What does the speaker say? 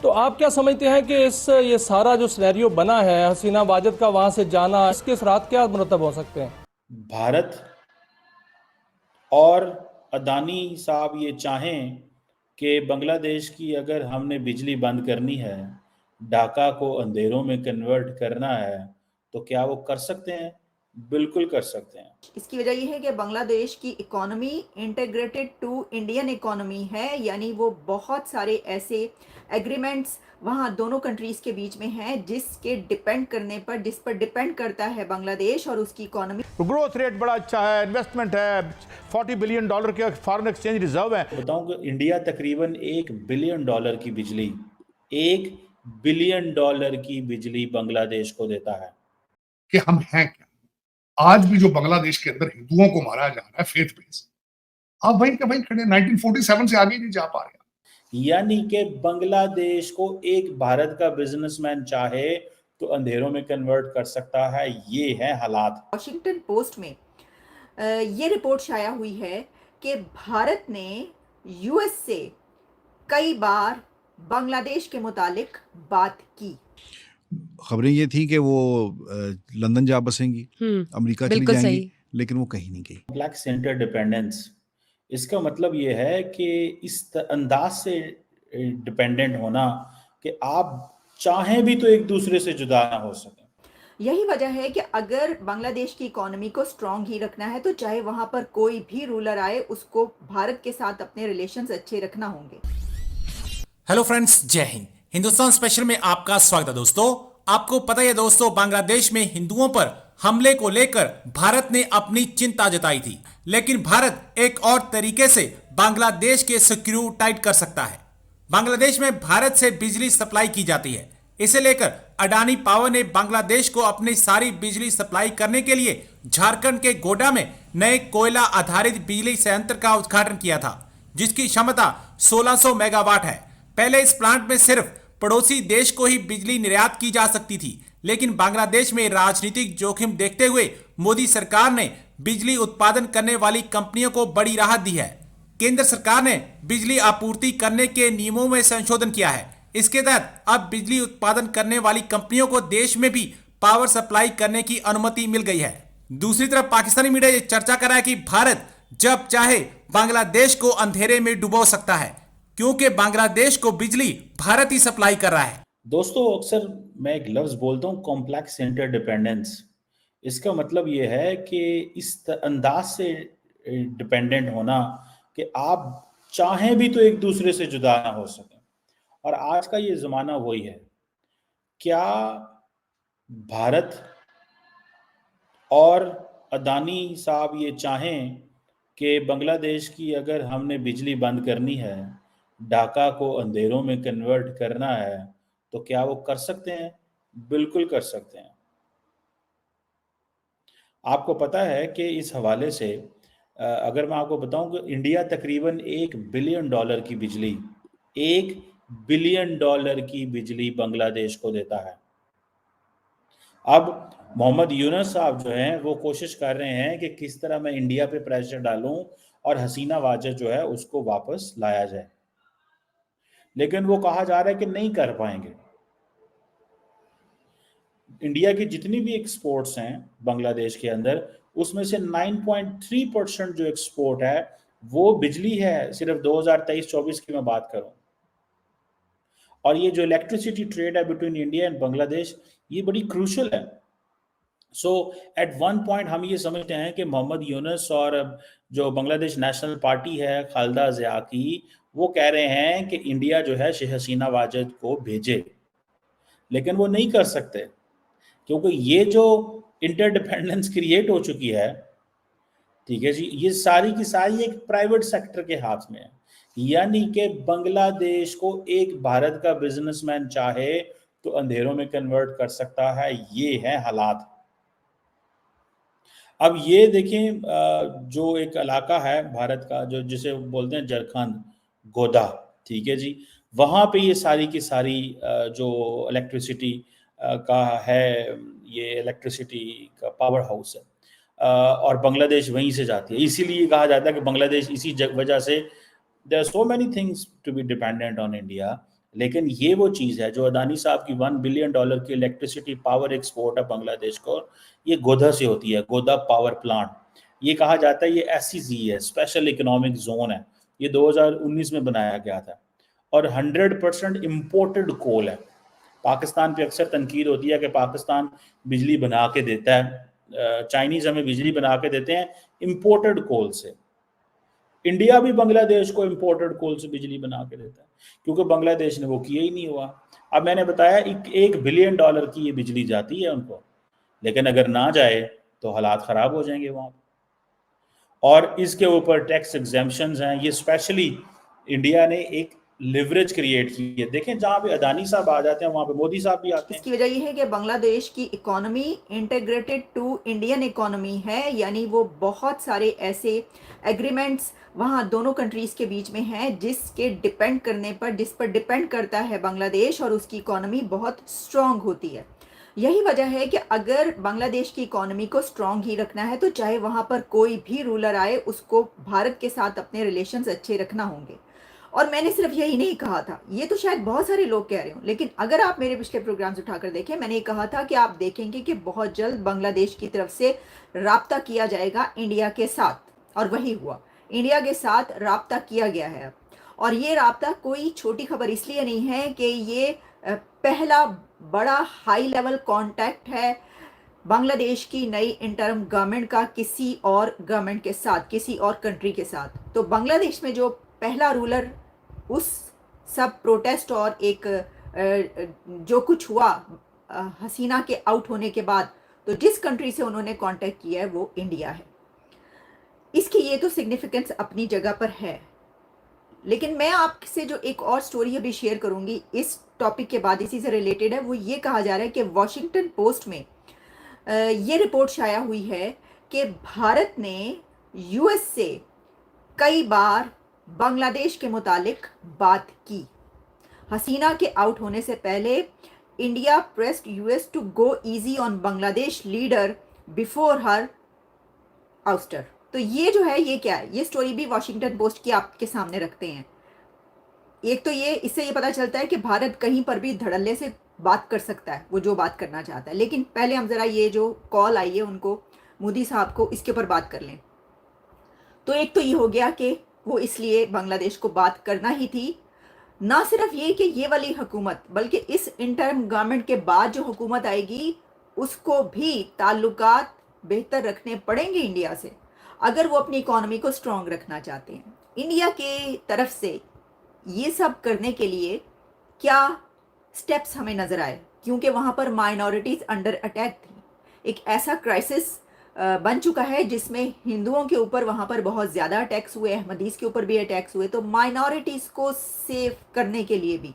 तो आप क्या समझते हैं कि इस ये सारा जो सिनेरियो बना है, हसीना वाजद का वहां से जाना, इसके असरात क्या मुरतब हो सकते हैं? भारत और अदानी साहब ये चाहें कि बांग्लादेश की अगर हमने बिजली बंद करनी है, ढाका को अंधेरों में कन्वर्ट करना है, तो क्या वो कर सकते हैं? बिल्कुल कर सकते हैं। इसकी वजह ये है कि बांग्लादेश की economy integrated to Indian economy है, यानी वो बहुत सारे ऐसे एग्रीमेंट्स वहाँ दोनों कंट्रीज़ के बीच में हैं जिस पर डिपेंड करता है बांग्लादेश और उसकी इकोनॉमी। ग्रोथ रेट बड़ा अच्छा है, इन्वेस्टमेंट है, $40 बिलियन के फॉरेन एक्सचेंज रिजर्व है। बताऊं कि इंडिया तकरीबन $1 बिलियन की बिजली, $1 बिलियन की बिजली बांग्लादेश को देता है। कि हम हैं क्या। आज भी जो बांग्लादेश के अंदर हिंदुओं को मारा जा रहा है फेथ बेस, आप वहीं के वहीं खड़े, 1947 से आगे नहीं जा पा रहे। यानी कि बांग्लादेश को एक भारत का बिजनेसमैन चाहे तो अंधेरों में कन्वर्ट कर सकता है। ये है हालात। वॉशिंगटन पोस्ट में ये रिपोर्ट शाया हुई है कि भारत ने यूएस से कई बार बांग्लादेश के मुतालिक बात की। खबरें ये थी कि वो लंदन जा बसेंगी, अमेरिका चली बिल्कुल जाएंगी, सही। लेकिन वो कहीं नहीं गई। कॉम्प्लेक्स इंटरडिपेंडेंस, इसका मतलब ये है कि इस अंदाज से डिपेंडेंट होना कि आप चाहें भी तो एक दूसरे से जुदा ना हो सकें। यही वजह है कि अगर बांग्लादेश की इकोनॉमी को स्ट्रांग ही रखना है तो चाहे वहां पर कोई भी रूलर आए, उसको भारत के साथ अपने रिलेशंस अच्छे रखना होंगे। हेलो फ्रेंड्स, जय हिंद। हिंदुस्तान स्पेशल में आपका स्वागत है दोस्तों। आपको पता है दोस्तों, बांग्लादेश में हिंदुओं पर हमले को लेकर भारत ने अपनी चिंता जताई थी, लेकिन भारत एक और तरीके से बांग्लादेश के स्क्रू टाइट कर सकता है। बांग्लादेश में भारत से बिजली सप्लाई की जाती है। इसे लेकर अडानी पावर ने बांग्लादेश को अपनी सारी बिजली सप्लाई करने के लिए झारखंड के गोड्डा में नए कोयला आधारित बिजली संयंत्र का उद्घाटन किया था, जिसकी क्षमता 1600 मेगावाट है। पहले इस प्लांट में सिर्फ पड़ोसी देश को ही बिजली निर्यात की जा सकती थी, लेकिन बांग्लादेश में राजनीतिक जोखिम देखते हुए मोदी सरकार ने बिजली उत्पादन करने वाली कंपनियों को बड़ी राहत दी है। केंद्र सरकार ने बिजली आपूर्ति करने के नियमों में संशोधन किया है। इसके तहत अब बिजली उत्पादन करने वाली कंपनियों को देश में भी पावर सप्लाई करने की अनुमति मिल गई है। दूसरी तरफ पाकिस्तानी मीडिया ये चर्चा कर रहा है कि भारत जब चाहे बांग्लादेश को अंधेरे में डुबो सकता है, क्योंकि बांग्लादेश को बिजली भारत ही सप्लाई कर रहा है। दोस्तों, अक्सर मैं एक लफ्ज बोलता हूँ, कॉम्प्लेक्स इंटरडिपेंडेंस। इसका मतलब ये है कि इस अंदाज से डिपेंडेंट होना कि आप चाहें भी तो एक दूसरे से जुदा ना हो सकें। और आज का ये जमाना वही है। क्या भारत और अदानी साहब ये चाहें कि बांग्लादेश की अगर हमने बिजली बंद करनी है, ढाका को अंधेरों में कन्वर्ट करना है, तो क्या वो कर सकते हैं? बिल्कुल कर सकते हैं। आपको पता है कि इस हवाले से अगर मैं आपको बताऊं कि इंडिया तकरीबन $1 बिलियन की बिजली, $1 बिलियन की बिजली बांग्लादेश को देता है। अब मोहम्मद यूनुस साहब जो हैं वो कोशिश कर रहे हैं कि किस तरह मैं इंडिया पे प्रेशर डालूं और हसीना वाजद जो है उसको वापस लाया जाए, लेकिन वो कहा जा रहा है कि नहीं कर पाएंगे। इंडिया की जितनी भी एक्सपोर्ट्स हैं बांग्लादेश के अंदर, उसमें से 9.3% जो एक्सपोर्ट है वो बिजली है, सिर्फ 2023-24 की मैं बात करूं। और ये जो इलेक्ट्रिसिटी ट्रेड है बिटवीन इंडिया एंड बांग्लादेश, ये बड़ी क्रूशल है। सो एट वन पॉइंट हम ये समझते हैं कि मोहम्मद यूनुस और जो बांग्लादेश नेशनल पार्टी है खालिदा ज़िया की, वो कह रहे हैं कि इंडिया जो है शेख हसीना वाजद को भेजे, लेकिन वो नहीं कर सकते क्योंकि ये जो इंटरडिपेंडेंस क्रिएट हो चुकी है, ठीक है जी, ये सारी की सारी एक प्राइवेट सेक्टर के हाथ में है। यानी कि बांग्लादेश को एक भारत का बिजनेसमैन चाहे तो अंधेरों में कन्वर्ट कर सकता है। ये है हालात। अब ये देखें, जो एक इलाका है भारत का जो जिसे बोलते हैं झारखंड, गोदा, ठीक है जी, वहाँ पे ये सारी की सारी जो इलेक्ट्रिसिटी का है, ये इलेक्ट्रिसिटी का पावर हाउस है, और बांग्लादेश वहीं से जाती है। इसीलिए कहा जाता है कि बांग्लादेश इसी वजह से there are so many things to be dependent on India, लेकिन ये वो चीज़ है जो अदानी साहब की $1 बिलियन की इलेक्ट्रिसिटी पावर एक्सपोर्ट है बांग्लादेश को, ये गोधा से होती है, गोधा पावर प्लांट। ये कहा जाता है ये SEZ है, स्पेशल इकोनॉमिक जोन है। ये 2019 में बनाया गया था और 100% इम्पोर्टेड कोल है। पाकिस्तान पे अक्सर तनकीद होती है कि पाकिस्तान बिजली बना के देता है, चाइनीज़ हमें बिजली बना के देते हैं इम्पोर्टेड कोल से। इंडिया भी बांग्लादेश को इम्पोर्टेड कोल से बिजली बना के देता है, क्योंकि बांग्लादेश ने वो किया ही नहीं हुआ। अब मैंने बताया $1 बिलियन की ये बिजली जाती है उनको, लेकिन अगर ना जाए तो हालात ख़राब हो जाएंगे वहाँ पर। और इसके ऊपर टैक्स एग्जेम्पशंस हैं। ये स्पेशली इंडिया ने एक लिवरेज क्रिएट की है। देखें जहाँ पे अदानी साहब आ जाते हैं वहाँ पे मोदी साहब भी आते हैं। इसकी वजह ये है कि बांग्लादेश की economy integrated to Indian economy है, यानी वो बहुत सारे ऐसे एग्रीमेंट्स वहाँ दोनों कंट्रीज़ के बीच में हैं जिस पर डिपेंड करता है बांग्लादेश, और उसकी इकोनॉमी बहुत स्ट्रॉन्ग होती है। यही वजह है कि अगर बांग्लादेश की इकोनॉमी को स्ट्रॉन्ग ही रखना है तो चाहे वहाँ पर कोई भी रूलर आए, उसको भारत के साथ अपने रिलेशंस अच्छे रखना होंगे। और मैंने सिर्फ यही नहीं कहा था, ये तो शायद बहुत सारे लोग कह रहे हो, लेकिन अगर आप मेरे पिछले प्रोग्राम्स उठाकर देखें, मैंने ये कहा था कि आप देखेंगे कि बहुत जल्द बांग्लादेश की तरफ से राब्ता किया जाएगा इंडिया के साथ, और वही हुआ। इंडिया के साथ राब्ता किया गया है, और ये राब्ता कोई छोटी खबर इसलिए नहीं है कि ये पहला बड़ा हाई लेवल कॉन्टैक्ट है बांग्लादेश की नई इंटरिम गवर्नमेंट का किसी और गवर्नमेंट के साथ, किसी और कंट्री के साथ। तो बांग्लादेश में जो पहला रूलर, उस सब प्रोटेस्ट और एक जो कुछ हुआ हसीना के आउट होने के बाद, तो जिस कंट्री से उन्होंने कांटेक्ट किया है वो इंडिया है। इसकी ये तो सिग्निफिकेंस अपनी जगह पर है, लेकिन मैं आपसे जो एक और स्टोरी अभी शेयर करूंगी इस टॉपिक के बाद, इसी से रिलेटेड है। वो ये कहा जा रहा है कि वॉशिंगटन पोस्ट में ये रिपोर्ट शाया हुई है कि भारत ने यूएस से कई बार बांग्लादेश के मुतालिक बात की। हसीना के आउट होने से पहले India pressed US to go easy on Bangladesh leader before her ouster. तो ये जो है, ये क्या है, ये स्टोरी भी वॉशिंगटन पोस्ट की आपके सामने रखते हैं। एक तो ये, इससे ये पता चलता है कि भारत कहीं पर भी धड़ल्ले से बात कर सकता है, वो जो बात करना चाहता है। लेकिन पहले हम ज़रा ये जो कॉल आई है उनको, मोदी साहब को, इसके ऊपर बात कर लें। तो एक तो ये हो गया कि वो इसलिए बांग्लादेश को बात करना ही थी। ना सिर्फ ये कि ये वाली हुकूमत, बल्कि इस इंटरिम गवर्नमेंट के बाद जो हुकूमत आएगी उसको भी ताल्लुकात बेहतर रखने पड़ेंगे इंडिया से, अगर वो अपनी इकोनॉमी को स्ट्रॉन्ग रखना चाहते हैं। इंडिया के तरफ से ये सब करने के लिए क्या स्टेप्स हमें नज़र आए, क्योंकि वहाँ पर माइनॉरिटीज़ अंडर अटैक थी। एक ऐसा क्राइसिस बन चुका है जिसमें हिंदुओं के ऊपर वहाँ पर बहुत ज़्यादा अटैक्स हुए, अहमदीज़ के ऊपर भी अटैक्स हुए। तो माइनॉरिटीज़ को सेव करने के लिए भी